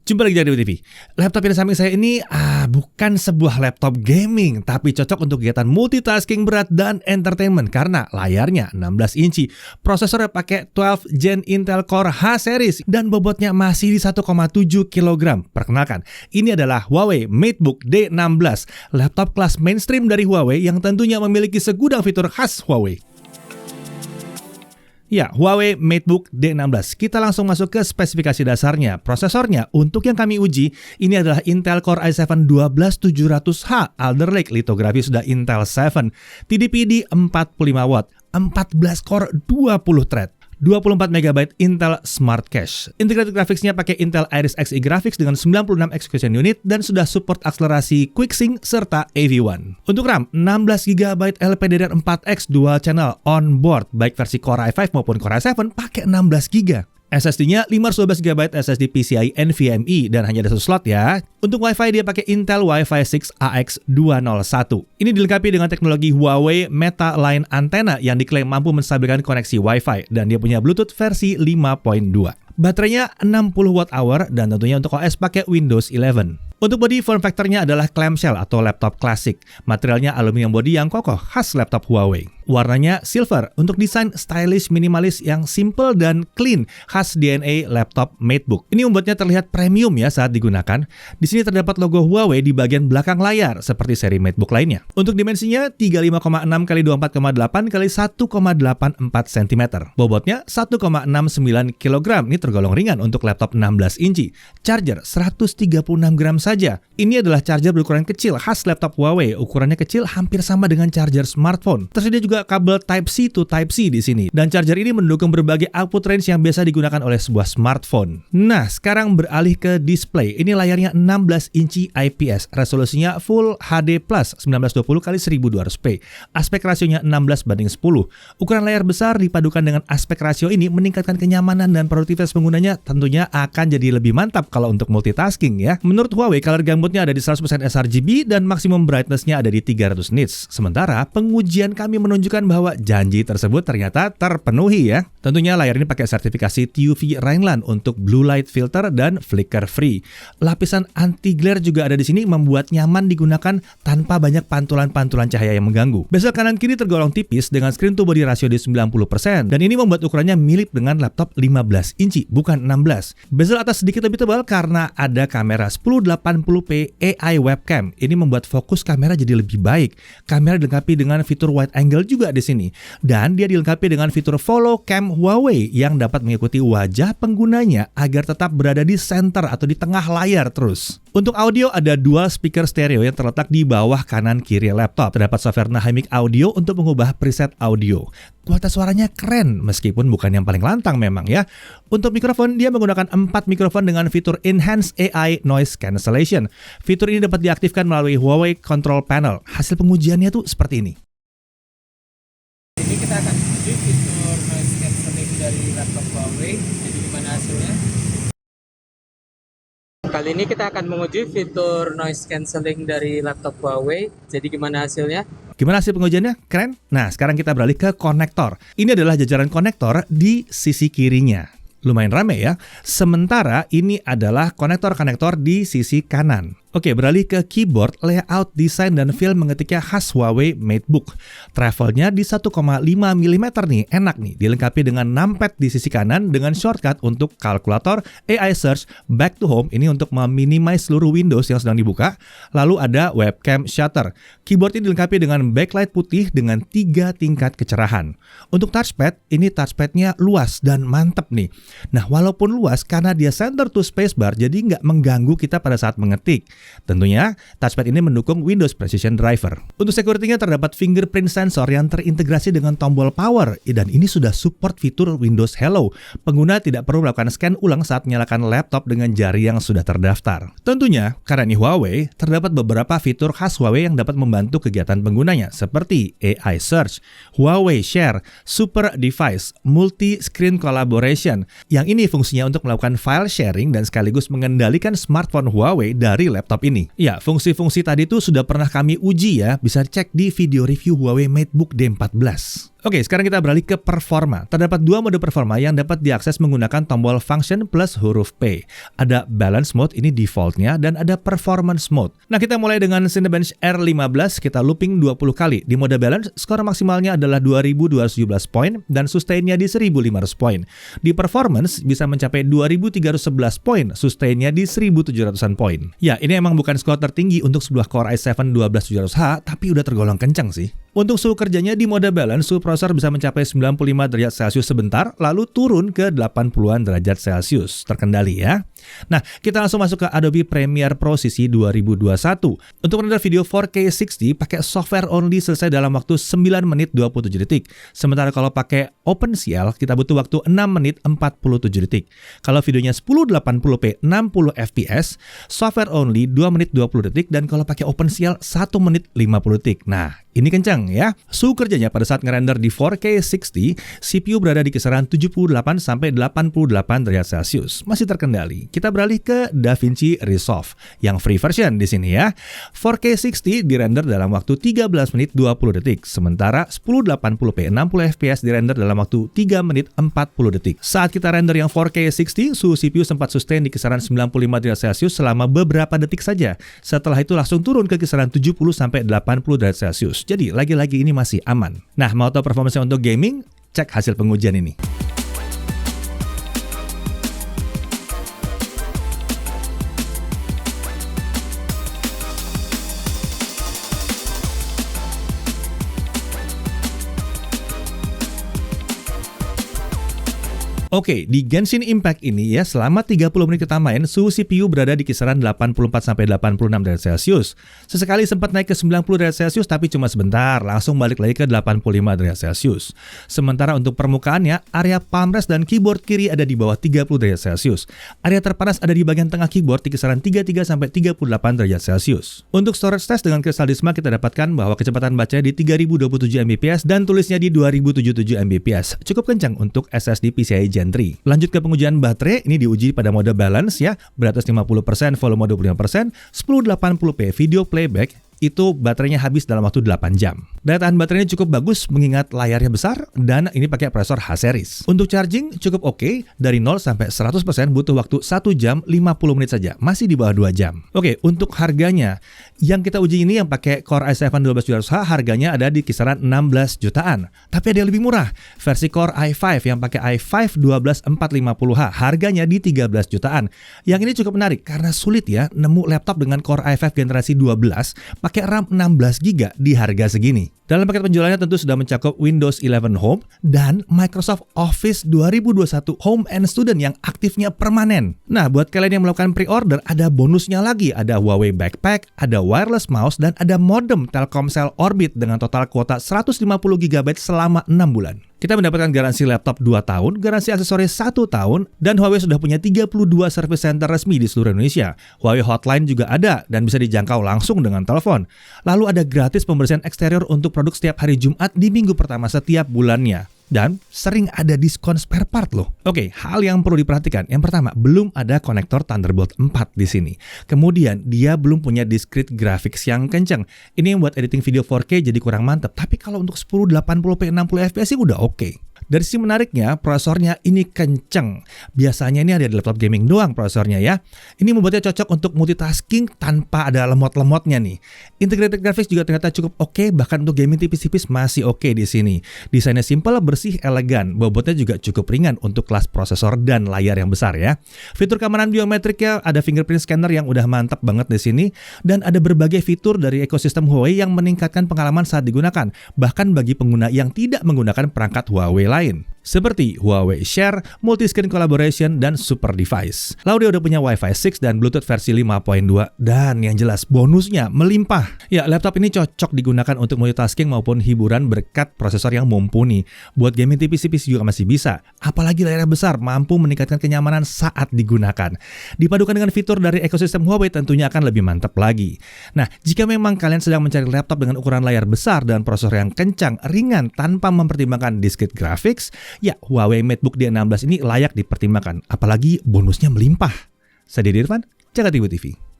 Jumpa lagi di TV. Laptop yang di samping saya ini bukan sebuah laptop gaming, tapi cocok untuk kegiatan multitasking berat dan entertainment karena layarnya 16 inci, prosesornya pakai 12 Gen Intel Core H series dan bobotnya masih di 1,7 kg. Perkenalkan, ini adalah Huawei MateBook D16, laptop kelas mainstream dari Huawei yang tentunya memiliki segudang fitur khas Huawei. Ya, Huawei MateBook D16. Kita langsung masuk ke spesifikasi dasarnya. Prosesornya, untuk yang kami uji, ini adalah Intel Core i7 12700H. Alder Lake, litografi sudah Intel 7. TDP di 45 watt, 14 core, 20 thread. 24 MB Intel Smart Cache. Integrated graphics-nya pakai Intel Iris Xe Graphics dengan 96 execution unit dan sudah support akselerasi QuickSync serta AV1. Untuk RAM, 16 GB LPDDR4X dual channel on board baik versi Core i5 maupun Core i7 pakai 16 GB. SSD-nya 512 GB SSD PCIe NVMe dan hanya ada satu slot ya. Untuk Wi-Fi dia pakai Intel Wi-Fi 6 AX201. Ini dilengkapi dengan teknologi Huawei Meta Line Antenna yang diklaim mampu menstabilkan koneksi Wi-Fi dan dia punya Bluetooth versi 5.2. Baterainya 60 Wh dan tentunya untuk OS pakai Windows 11. Untuk body form factor-nya adalah clamshell atau laptop klasik. Materialnya aluminium body yang kokoh khas laptop Huawei. Warnanya silver untuk desain stylish minimalis yang simple dan clean khas DNA laptop MateBook. Ini membuatnya terlihat premium ya saat digunakan. Di sini terdapat logo Huawei di bagian belakang layar seperti seri MateBook lainnya. Untuk dimensinya 35,6 x 24,8 x 1,84 cm. Bobotnya 1,69 kg. Ini tergolong ringan untuk laptop 16 inci. Charger 136 gram saja. Ini adalah charger berukuran kecil khas laptop Huawei. Ukurannya kecil hampir sama dengan charger smartphone. Tersedia juga kabel Type-C to Type-C di sini. Dan charger ini mendukung berbagai output range yang biasa digunakan oleh sebuah smartphone. Nah, sekarang beralih ke display. Ini layarnya 16 inci IPS. Resolusinya Full HD+, 1920x1200p. Aspek rasionya 16:10. Ukuran layar besar dipadukan dengan aspek rasio ini meningkatkan kenyamanan dan produktivitas penggunanya tentunya akan jadi lebih mantap kalau untuk multitasking ya. Menurut Huawei, color gamutnya ada di 100% sRGB dan maksimum brightness-nya ada di 300 nits. Sementara pengujian kami menunjukkan bahwa janji tersebut ternyata terpenuhi ya. Tentunya layar ini pakai sertifikasi TUV Rhineland untuk blue light filter dan flicker free. Lapisan anti glare juga ada di sini membuat nyaman digunakan tanpa banyak pantulan-pantulan cahaya yang mengganggu. Bezel kanan kiri tergolong tipis dengan screen to body rasio di 90% dan ini membuat ukurannya mirip dengan laptop 15 inci bukan 16. Bezel atas sedikit lebih tebal karena ada kamera 1080p AI webcam. Ini membuat fokus kamera jadi lebih baik. Kamera dilengkapi dengan fitur wide angle juga di sini. Dan dia dilengkapi dengan fitur follow cam Huawei yang dapat mengikuti wajah penggunanya agar tetap berada di center atau di tengah layar terus. Untuk audio ada dual speaker stereo yang terletak di bawah kanan kiri laptop. Terdapat software Dynamic Audio untuk mengubah preset audio. Kualitas suaranya keren meskipun bukan yang paling lantang memang ya. Untuk mikrofon dia menggunakan 4 mikrofon dengan fitur Enhanced AI Noise Cancellation. Fitur ini dapat diaktifkan melalui Huawei Control Panel. Hasil pengujiannya tuh seperti ini. Ini kita akan uji fitur noise cancelling dari laptop Huawei. Jadi gimana hasilnya? Kali ini kita akan menguji fitur noise cancelling dari laptop Huawei. Jadi gimana hasilnya? Gimana hasil pengujiannya? Keren? Nah, sekarang kita beralih ke konektor. Ini adalah jajaran konektor di sisi kirinya. Lumayan rame ya. Sementara ini adalah konektor-konektor di sisi kanan. Oke, beralih ke keyboard, layout, desain, dan feel mengetiknya khas Huawei MateBook. Travelnya di 1,5 mm nih, enak nih. Dilengkapi dengan numpad di sisi kanan dengan shortcut untuk kalkulator, AI search, back to home, ini untuk meminimize seluruh Windows yang sedang dibuka. Lalu ada webcam shutter. Keyboard ini dilengkapi dengan backlight putih dengan 3 tingkat kecerahan. Untuk touchpad, ini touchpadnya luas dan mantep nih. Nah, walaupun luas karena dia center to spacebar, jadi nggak mengganggu kita pada saat mengetik. Tentunya, touchpad ini mendukung Windows Precision Driver. Untuk security-nya terdapat fingerprint sensor yang terintegrasi dengan tombol power, dan ini sudah support fitur Windows Hello. Pengguna tidak perlu melakukan scan ulang saat menyalakan laptop dengan jari yang sudah terdaftar. Tentunya, karena ini Huawei, terdapat beberapa fitur khas Huawei yang dapat membantu kegiatan penggunanya, seperti AI Search, Huawei Share, Super Device, Multi-Screen Collaboration, yang ini fungsinya untuk melakukan file sharing dan sekaligus mengendalikan smartphone Huawei dari laptop ini. Ya, fungsi-fungsi tadi tuh sudah pernah kami uji ya, bisa cek di video review Huawei MateBook D14. Oke, sekarang kita beralih ke performa. Terdapat dua mode performa yang dapat diakses menggunakan tombol function plus huruf P. Ada balance mode, ini defaultnya, dan ada performance mode. Nah, kita mulai dengan Cinebench R15, kita looping 20 kali. Di mode balance, skor maksimalnya adalah 2217 poin dan sustainnya di 1500 poin. Di performance, bisa mencapai 2311 poin, sustainnya di 1700-an poin. Ya, ini emang bukan skor tertinggi untuk sebuah Core i7 12700H, tapi udah tergolong kencang sih. Untuk suhu kerjanya di mode balance, suhu prosesor bisa mencapai 95 derajat Celcius sebentar, lalu turun ke 80-an derajat Celcius. Terkendali ya. Nah, kita langsung masuk ke Adobe Premiere Pro CC 2021. Untuk render video 4K 60 pakai software only selesai dalam waktu 9 menit 27 detik. Sementara kalau pakai OpenCL, kita butuh waktu 6 menit 47 detik. Kalau videonya 1080p 60 fps, software only 2 menit 20 detik, dan kalau pakai OpenCL 1 menit 50 detik. Nah, ini kencang ya. Suhu kerjanya pada saat ngerender di 4K 60, CPU berada di kisaran 78 sampai 88 derajat Celcius. Masih terkendali. Kita beralih ke DaVinci Resolve yang free version di sini ya. 4K 60 dirender dalam waktu 13 menit 20 detik. Sementara 1080p 60 fps dirender dalam waktu 3 menit 40 detik. Saat kita render yang 4K 60, suhu CPU sempat sustain di kisaran 95 derajat Celcius selama beberapa detik saja. Setelah itu langsung turun ke kisaran 70 sampai 80 derajat Celcius. Jadi lagi-lagi ini masih aman. Nah, mau tahu performanya untuk gaming? Cek hasil pengujian ini. Oke, di Genshin Impact ini ya, selama 30 menit kita main, suhu CPU berada di kisaran 84-86 derajat Celcius. Sesekali sempat naik ke 90 derajat Celcius, tapi cuma sebentar, langsung balik lagi ke 85 derajat Celcius. Sementara untuk permukaannya, area palm rest dan keyboard kiri ada di bawah 30 derajat Celcius. Area terpanas ada di bagian tengah keyboard di kisaran 33-38 derajat Celcius. Untuk storage test dengan Crystal Disma, kita dapatkan bahwa kecepatan bacanya di 3027 Mbps dan tulisnya di 2077 Mbps. Cukup kencang untuk SSD PCIe Gen 3. Lanjut ke pengujian baterai, ini diuji pada mode balance ya, beratas 50%, volume 25%, 1080p video playback, itu baterainya habis dalam waktu 8 jam. Daya tahan baterainya cukup bagus mengingat layarnya besar dan ini pakai prosesor H-series. Untuk charging cukup oke, dari 0 sampai 100% butuh waktu 1 jam 50 menit saja, masih di bawah 2 jam. Oke, untuk harganya, yang kita uji ini yang pakai Core i7 12700H harganya ada di kisaran 16 jutaan. Tapi ada yang lebih murah, versi Core i5 yang pakai i5 12450H harganya di 13 jutaan. Yang ini cukup menarik karena sulit ya nemu laptop dengan Core i5 generasi 12 pakai RAM 16GB di harga segini. Dalam paket penjualannya tentu sudah mencakup Windows 11 Home dan Microsoft Office 2021 Home and Student yang aktifnya permanen. Nah, buat kalian yang melakukan pre-order, ada bonusnya lagi. Ada Huawei Backpack, ada wireless mouse, dan ada modem Telkomsel Orbit dengan total kuota 150GB selama 6 bulan. Kita mendapatkan garansi laptop 2 tahun, garansi aksesoris 1 tahun, dan Huawei sudah punya 32 service center resmi di seluruh Indonesia. Huawei Hotline juga ada dan bisa dijangkau langsung dengan telepon. Lalu ada gratis pembersihan eksterior untuk produk setiap hari Jumat di minggu pertama setiap bulannya. Dan sering ada diskon spare part loh. Oke, hal yang perlu diperhatikan. Yang pertama, belum ada konektor Thunderbolt 4 di sini. Kemudian, dia belum punya discrete graphics yang kencang. Ini yang buat editing video 4K jadi kurang mantap. Tapi kalau untuk 1080p 60 fps sih udah oke. Dari sisi menariknya, prosesornya ini kenceng. Biasanya ini ada di laptop gaming doang prosesornya ya. Ini membuatnya cocok untuk multitasking tanpa ada lemot-lemotnya nih. Integrated graphics juga ternyata cukup oke, bahkan untuk gaming tipis-tipis masih oke di sini. Desainnya simple, bersih, elegan. Bobotnya juga cukup ringan untuk kelas prosesor dan layar yang besar ya. Fitur keamanan biometriknya ada fingerprint scanner yang udah mantap banget di sini, dan ada berbagai fitur dari ekosistem Huawei yang meningkatkan pengalaman saat digunakan, bahkan bagi pengguna yang tidak menggunakan perangkat Huawei lain. Seperti Huawei Share, Multi-Screen Collaboration, dan Super Device. Lalu dia udah punya Wi-Fi 6 dan Bluetooth versi 5.2, dan yang jelas bonusnya melimpah. Ya, laptop ini cocok digunakan untuk multitasking maupun hiburan berkat prosesor yang mumpuni. Buat gaming tipis-tipis juga masih bisa. Apalagi layarnya besar, mampu meningkatkan kenyamanan saat digunakan. Dipadukan dengan fitur dari ekosistem Huawei tentunya akan lebih mantap lagi. Nah, jika memang kalian sedang mencari laptop dengan ukuran layar besar dan prosesor yang kencang, ringan, tanpa mempertimbangkan discrete graphics, ya, Huawei MateBook D16 ini layak dipertimbangkan, apalagi bonusnya melimpah. Saya Dede Irfan, Jakarta Ibu TV.